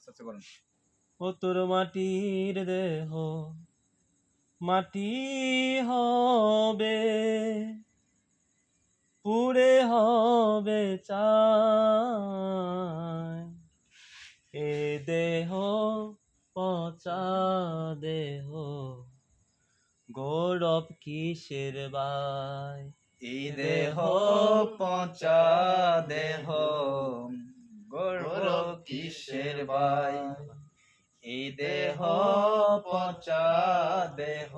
আস্তে আস্তে করেন। ও তোর মাটির দেহ মাটি হবে, পুড়ে হবে চাই। এ দেহ পচা দেহ, গৌরব কিসের বাই। এই দেহ পচা দেহ, গৌরব কিসের ভাই। এই দেহ পচা দেহ,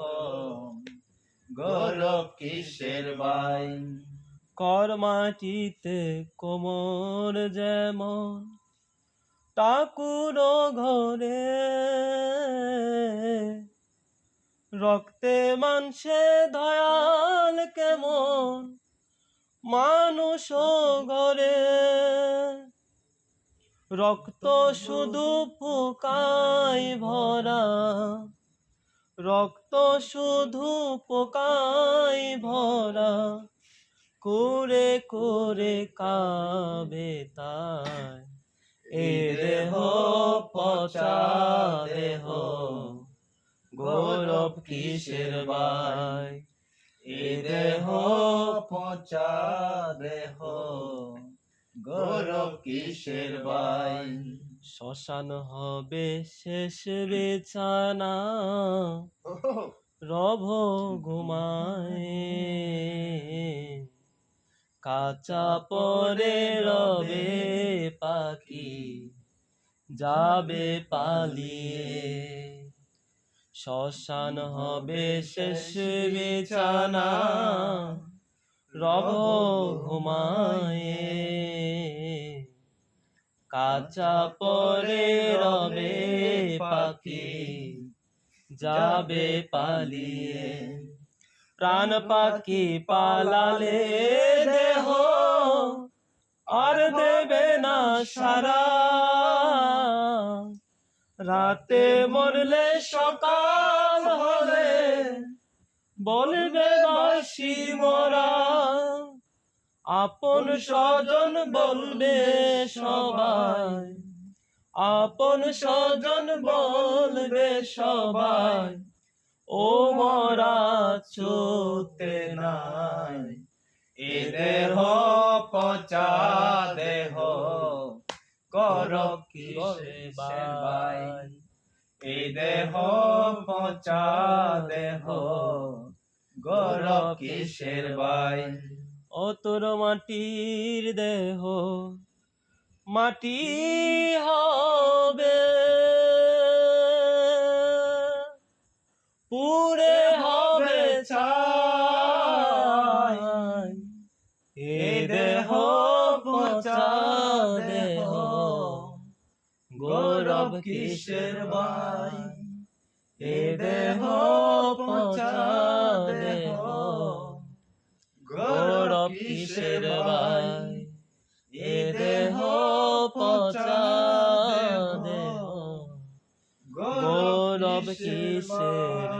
গৌরব কিসের ভাই। কর মাটিতে কোমর যেমন ঠাকুর ঘরে, রক্তে মাংসে দয়াল কেমন মানুষ ঘরে। রক্ত শুধু পোকায় ভরা, রক্ত শুধু পোকায় ভরা, করে করে কাবে তাই। এ দেহ পচা দেহ, গৌরব কিসের বাই। এ দেহ পচা দেহ, গৌরব কিসের ভাই। শ্মশান হবে শেষ বিছানা, রব ঘুমায়, কাঁচা পরে রবে পাখি যাবে পালিয়ে। শ্মশান হবে শেষ বিছানা, রব ঘুমায়ে, কাঁচা পরে রবে পাখি যাবে পালিয়ে। প্রাণ পাখি পালালে দেহ আর দেবে না সারা, রাতে মরলে সকাল হলে বলবে বাসি মোরা। আপন স্বজন বলবে সবাই, আপন স্বজন বলবে সবাই, ও মরা চোতে নাই। এ দেহ পচা দেহ, গৌরব কিসের ভাই। এই দেহ পচা দেহ, গৌরব কিসের ভাই। ও তোর মাটির দেহ মাটি হবে, পুড়ে হবে ছাই। এ দেহ পচা দেহ, গৌরব কিসের ভাই। এ দেহ পচা দেহ, গৌরব কিসের ভাই। এ দেহ পচা দেহ, গৌরব কিসের